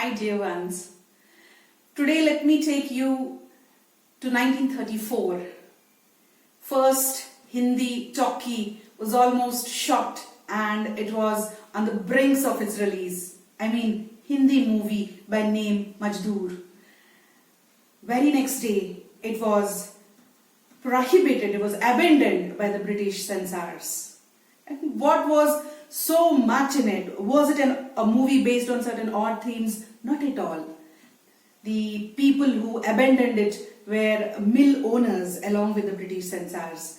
Hi dear ones. Today let me take you to 1934. First Hindi talkie was almost shot and it was on the brinks of its release. Hindi movie by name Majdoor. Very next day it was prohibited, it was abandoned by the British censors. And what was so much in it? Was it a movie based on certain odd themes? Not at all. The people who abandoned it were mill owners along with the British censors.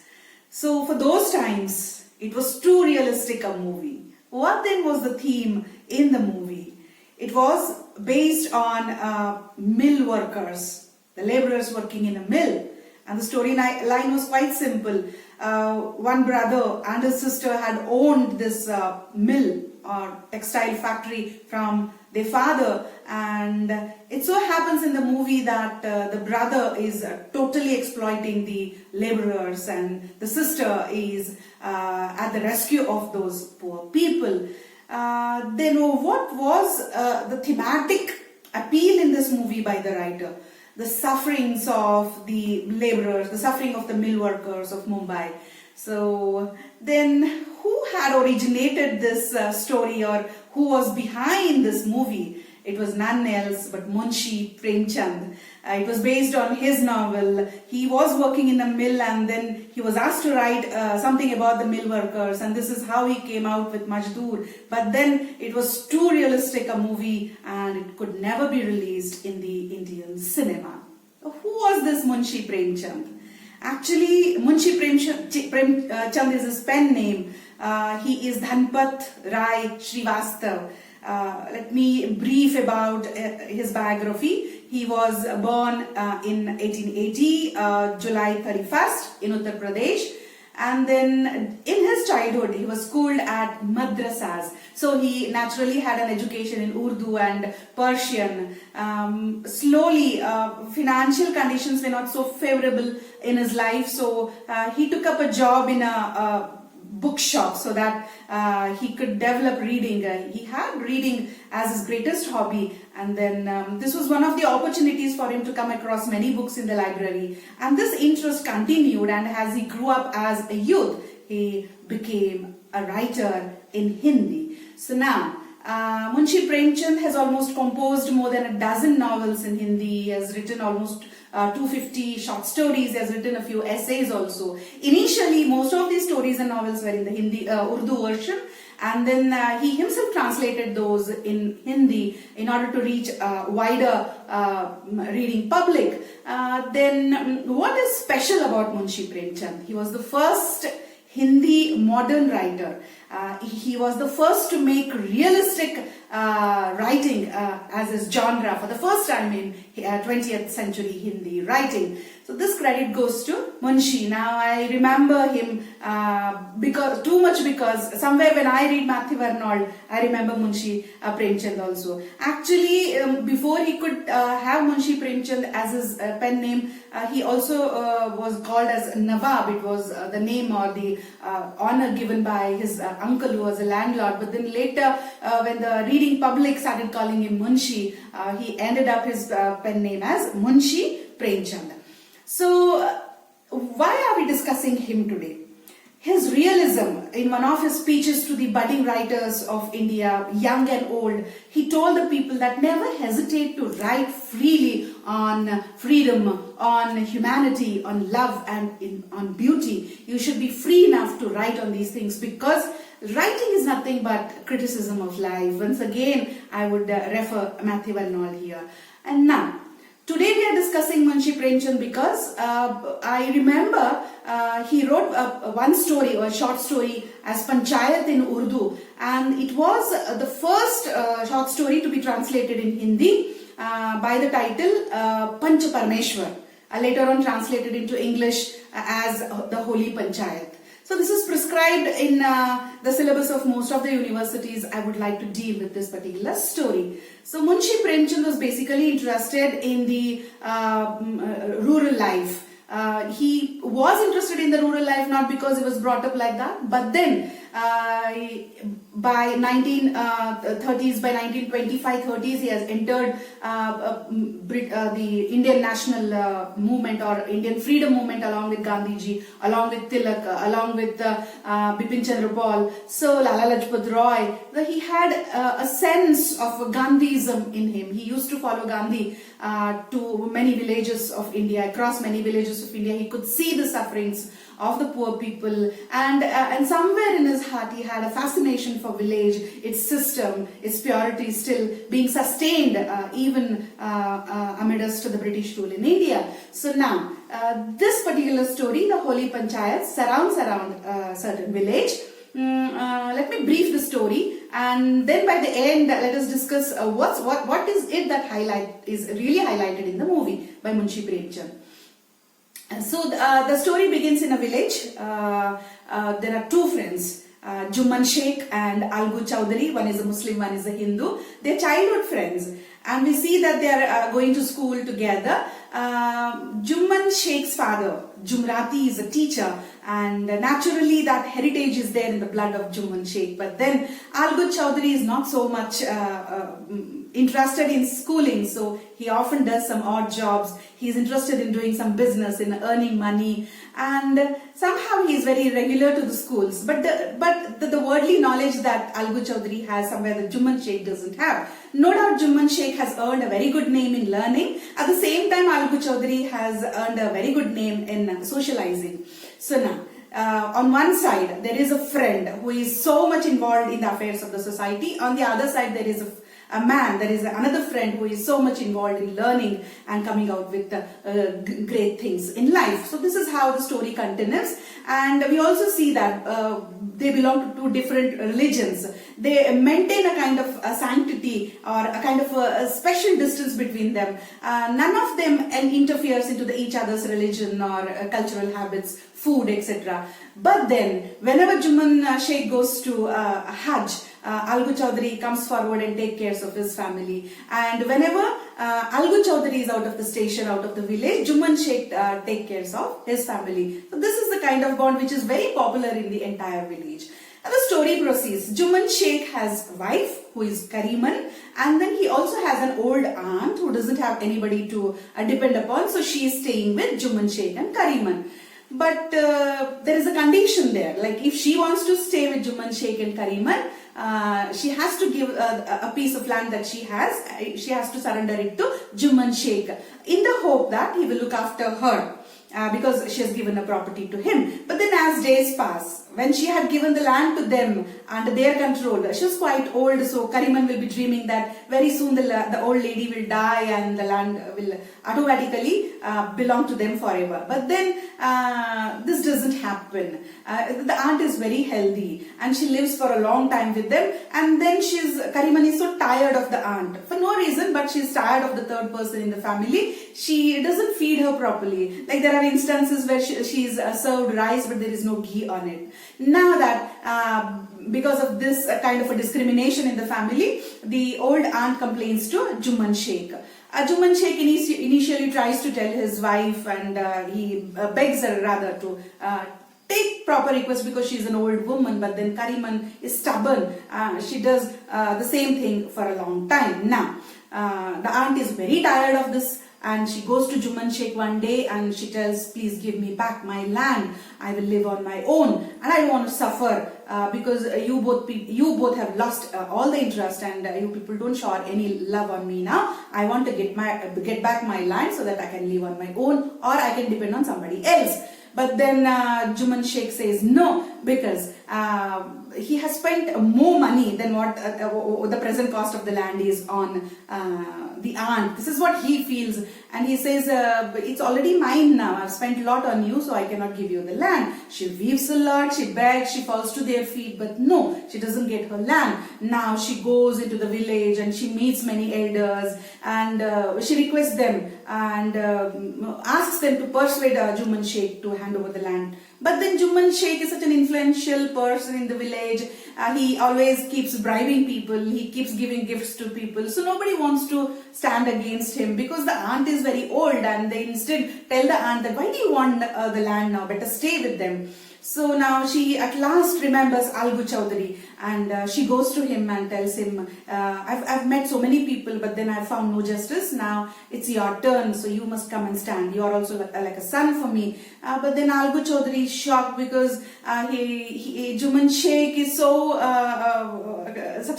So for those times, it was too realistic a movie. What then was the theme in the movie? It was based on mill workers, the laborers working in a mill. And the storyline was quite simple. One brother and his sister had owned this mill or textile factory from their father, and it so happens in the movie that the brother is totally exploiting the laborers and the sister is at the rescue of those poor people. Then what was the thematic appeal in this movie by the writer? The sufferings of the laborers, the suffering of the mill workers of Mumbai. So then who had originated this story, or who was behind this movie? It was none else but Munshi Premchand. It was based on his novel. He was working in a mill and then he was asked to write something about the mill workers, and this is how he came out with Majdoor. But then it was too realistic a movie and it could never be released in the Indian cinema. Who was this Munshi Premchand? Actually, Munshi Premchand is his pen name. He is Dhanpat Rai Srivastav. Let me brief about his biography. He was born in 1880, July 31st in Uttar Pradesh. And then in his childhood, he was schooled at madrasas. So he naturally had an education in Urdu and Persian. Slowly, financial conditions were not so favorable in his life. So he took up a job in a bookshop so that he could develop reading. He had reading as his greatest hobby, and then this was one of the opportunities for him to come across many books in the library, and this interest continued, and as he grew up as a youth he became a writer in Hindi. So now Munshi Premchand has almost composed more than a dozen novels in Hindi. He has written almost 250 short stories. He has written a few essays also. Initially, most of these stories and novels were in the Hindi Urdu version, and then he himself translated those in Hindi in order to reach a wider reading public. Then what is special about Munshi Premchand? He was the first Hindi modern writer. He was the first to make realistic writing as his genre for the first time in 20th century Hindi writing. So this credit goes to Munshi. Now I remember him because somewhere when I read Matthew Arnold, I remember Munshi Premchand also. Actually, before he could have Munshi Premchand as his pen name, he also was called as Nawab. It was the name or the honor given by his uncle who was a landlord. But then later, when the reading public started calling him Munshi, he ended up his pen name as Munshi Premchand. So, why are we discussing him today? His realism in one of his speeches to the budding writers of India, young and old, he told the people that never hesitate to write freely on freedom, on humanity, on love and on beauty. You should be free enough to write on these things because writing is nothing but criticism of life. Once again, I would refer Matthew Arnold here. And now, today we are discussing Munshi Premchand because I remember he wrote one story or a short story as Panchayat in Urdu, and it was the first short story to be translated in Hindi by the title Panch-Parmeshwar, later on translated into English as the Holy Panchayat. So this is prescribed in the syllabus of most of the universities. I would like to deal with this particular story. So Munshi Premchand was basically interested in the rural life. He was interested in the rural life not because he was brought up like that, but then by 1930s, by 1925-30s, he has entered the Indian national movement or Indian freedom movement along with Gandhiji, along with Tilak, along with Bipin Chandra Pal. So Lala Lajpat Roy, he had a sense of Gandhism in him. He used to follow Gandhi to many villages of India, across many villages of India. He could see the sufferings of the poor people, and somewhere in his heart he had a fascination for village, its system, its purity still being sustained even amidst the British rule in India. So now this particular story, the Holy Panchayat, surrounds around a certain village. Let me brief the story, and then by the end let us discuss what is it that is really highlighted in the movie by Munshi Premchand. So the story begins in a village. There are two friends, Juman Sheikh and Algu Chowdhury. One is a Muslim, one is a Hindu. They're childhood friends, and we see that they are going to school together. Juman Sheikh's father, Jumrati, is a teacher, and naturally that heritage is there in the blood of Juman Sheikh. But then Algu Chowdhury is not so much interested in schooling, so he often does some odd jobs. He's interested in doing some business, in earning money, and somehow he's very regular to the schools. But the worldly knowledge that Algu Chowdhury has, somewhere that Juman Sheikh doesn't have. No doubt Juman Sheikh has earned a very good name in learning. At the same time, Algu Chowdhury has earned a very good name in socializing. So now, on one side, there is a friend who is so much involved in the affairs of the society. On the other side, there is a man, there is another friend who is so much involved in learning and coming out with great things in life. So this is how the story continues, and we also see that they belong to two different religions. They maintain a kind of a sanctity or a kind of a special distance between them. None of them interferes into each other's religion or cultural habits, food, etc. But then, whenever Juman Sheikh goes to Hajj, Algu Chowdhury comes forward and takes care of his family. And whenever Algu Chowdhury is out of the station, out of the village, Juman Sheikh takes care of his family. So this is the kind of bond which is very popular in the entire village. And the story proceeds. Juman Sheikh has a wife who is Kariman, and then he also has an old aunt who doesn't have anybody to depend upon. So she is staying with Juman Sheikh and Kariman. But there is a condition there. Like if she wants to stay with Juman Sheikh and Kariman, she has to give a piece of land that she has to surrender it to Juman Sheikh in the hope that he will look after her because she has given a property to him. But then as days pass, when she had given the land to them under their control, she was quite old, so Kariman will be dreaming that very soon the old lady will die and the land will automatically belong to them forever. But then this doesn't happen. The aunt is very healthy and she lives for a long time with them, and then Kariman is so tired of the aunt for no reason, but she's tired of the third person in the family. She doesn't feed her properly. Like there are instances where she's served rice but there is no ghee on it. Now that because of this kind of a discrimination in the family, the old aunt complains to Juman Sheikh. Juman Sheikh initially tries to tell his wife, and he begs her rather to take proper request because she's an old woman, but then Kariman is stubborn. She does the same thing for a long time. Now, the aunt is very tired of this, and she goes to Juman Sheikh one day and she tells, please give me back my land. I will live on my own and I don't want to suffer because you both have lost all the interest, and you people don't shower any love on me now. I want to get back my land so that I can live on my own, or I can depend on somebody else. But then Juman Sheikh says no, because he has spent more money than what the present cost of the land is on the aunt. This is what he feels, and he says, it's already mine now. I've spent a lot on you, so I cannot give you the land. She weeps a lot, she begs, she falls to their feet, but no, she doesn't get her land. Now she goes into the village and she meets many elders, and she requests them and asks them to persuade Juman Sheikh to hand over the land. But then Juman Sheikh is such an influential person in the village. He always keeps bribing people. He keeps giving gifts to people. So nobody wants to stand against him because the aunt is very old, and they instead tell the aunt that why do you want the land now? Better stay with them. So now she at last remembers Algu Chowdhury, and she goes to him and tells him, I've met so many people, but then I've found no justice. Now it's your turn, so you must come and stand. You are also like a son for me. But then Algu Chowdhury is shocked because Juman Sheikh is such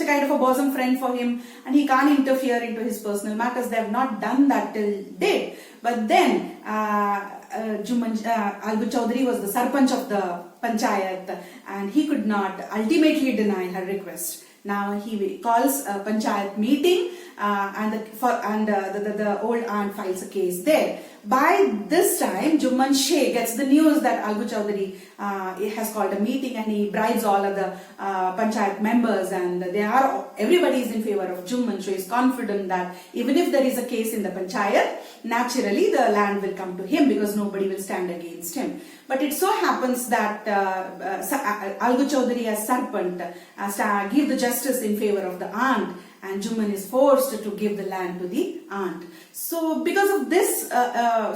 a kind of a bosom friend for him, and he can't interfere into his personal matters. They have not done that till date. But then Algu Chowdhury was the Sarpanch of the Panchayat, and he could not ultimately deny her request. Now he calls a Panchayat meeting, and the old aunt files a case there. By this time, Juman Sheikh gets the news that Algu Chowdhury has called a meeting, and he bribes all of the Panchayat members, and everybody is in favor of Juman. So he is confident that even if there is a case in the Panchayat, naturally the land will come to him because nobody will stand against him. But it so happens that Algu Chowdhury as Sarpant give the justice in favor of the aunt, and Juman is forced to give the land to the aunt. So because of this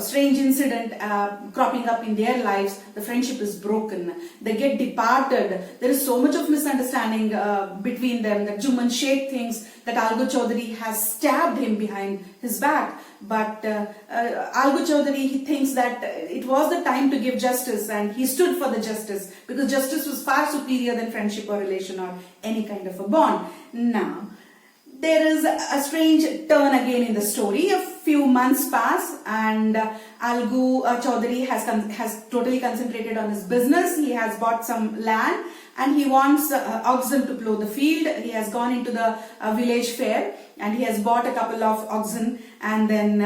strange incident cropping up in their lives, the friendship is broken. They get departed. There is so much of misunderstanding between them that Juman Sheikh thinks that Algu Chowdhury has stabbed him behind his back. But Algu Chowdhury, he thinks that it was the time to give justice, and he stood for the justice because justice was far superior than friendship or relation or any kind of a bond. Now, there is a strange turn again in the story. A few months pass, and Algu Chowdhury has totally concentrated on his business. He has bought some land, and he wants oxen to plough the field. He has gone into the village fair, and he has bought a couple of oxen, and then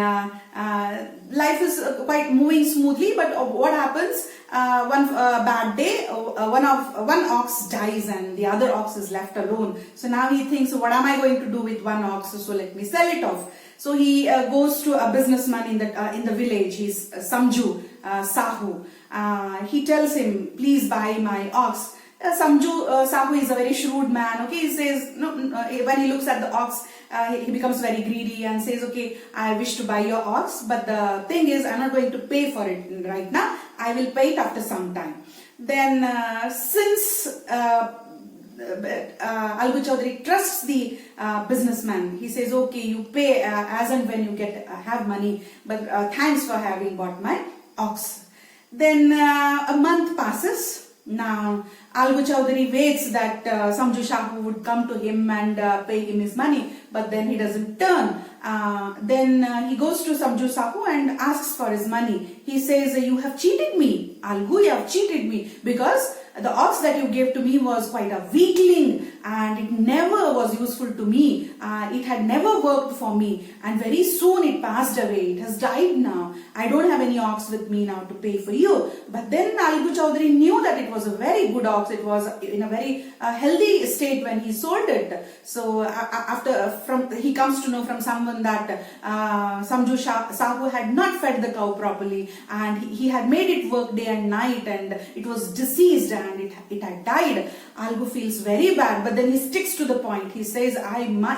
life is quite moving smoothly. But what happens? One bad day, one ox dies and the other ox is left alone. So now he thinks, what am I going to do with one ox? So let me sell it off. So he goes to a businessman in the village. He's Samju Sahu. He tells him, please buy my ox. Samju Sahu is a very shrewd man. Okay, he says, no, when he looks at the ox, he becomes very greedy and says, okay, I wish to buy your ox, but the thing is, I'm not going to pay for it right now. I will pay it after some time. Then since Algu Chowdhury trusts the businessman, he says, okay, you pay as and when you have money, but thanks for having bought my ox. Then a month passes. Now, Algu Chowdhury waits that Samju Shahu would come to him and pay him his money, but then he doesn't turn. Then he goes to Samju Sahu and asks for his money. He says, you have cheated me, Algu, you have cheated me, because the ox that you gave to me was quite a weakling and it never was useful to me. It had never worked for me, and very soon it passed away. It has died now. I don't have any ox with me now to pay for you. But then Algu Chowdhury knew that it was a very good ox. It was in a very healthy state when he sold it. So he comes to know from someone that Samju Sahu had not fed the cow properly, and he had made it work day and night, and it was diseased and it had died. Algu feels very bad, but then he sticks to the point. He says,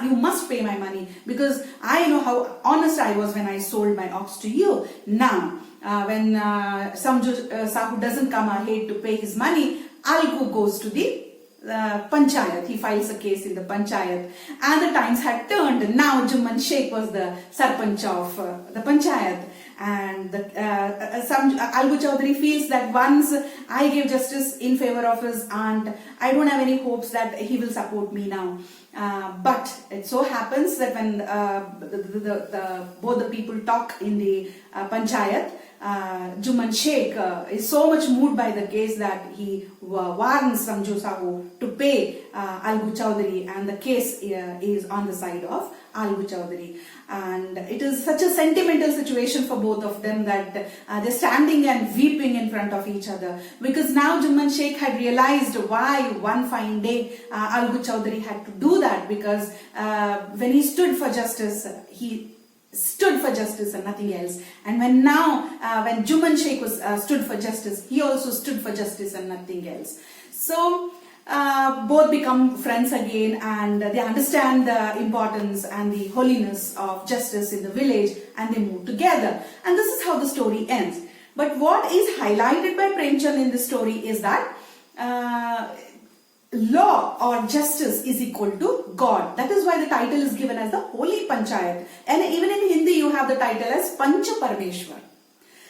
you must pay my money because I know how honest I was when I sold my ox to you. Now, when Samju Sahu doesn't come ahead to pay his money, Algu goes to the Panchayat. He files a case in the Panchayat, and the times had turned. Now Juman Sheikh was the Sarpanch of the Panchayat, and Algu Chowdhury feels that once I give justice in favor of his aunt, I don't have any hopes that he will support me now. But it so happens that when both the people talk in the Panchayat, Juman Sheikh is so much moved by the case that he warns Samju Sahu to pay Algu Chowdhury, and the case is on the side of Algu Chowdhury. And it is such a sentimental situation for both of them that they're standing and weeping in front of each other, because now Juman Sheikh had realized why one fine day Algu Chowdhury had to do that, because when he stood for justice, he stood for justice and nothing else. And when Juman Sheikh stood for justice, he also stood for justice and nothing else. So both become friends again, and they understand the importance and the holiness of justice in the village, and they move together. And this is how the story ends. But what is highlighted by Premchand in this story is that law or justice is equal to God. That is why the title is given as the Holy Panchayat. And even in Hindi you have the title as Panch Parameshwar.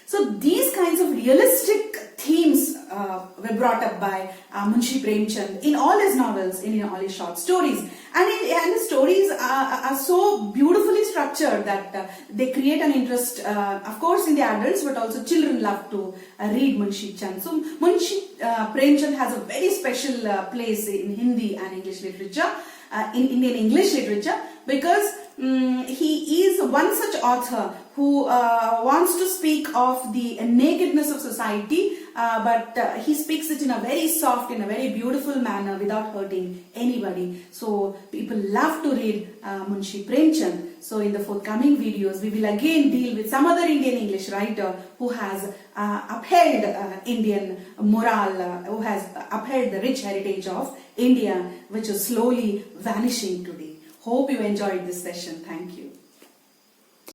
So these kinds of realistic themes were brought up by Munshi Premchand in all his novels, in all his short stories. And his stories are so beautifully structured that they create an interest, of course, in the adults, but also children love to read Munshi Chand. So Munshi Premchand has a very special place in Hindi and English literature, in Indian English literature, because he is one such author who wants to speak of the nakedness of society, but he speaks it in a very soft, in a very beautiful manner without hurting anybody. So people love to read Munshi Premchand. So in the forthcoming videos, we will again deal with some other Indian English writer who has upheld Indian morale, who has upheld the rich heritage of India, which is slowly vanishing today. Hope you enjoyed this session. Thank you.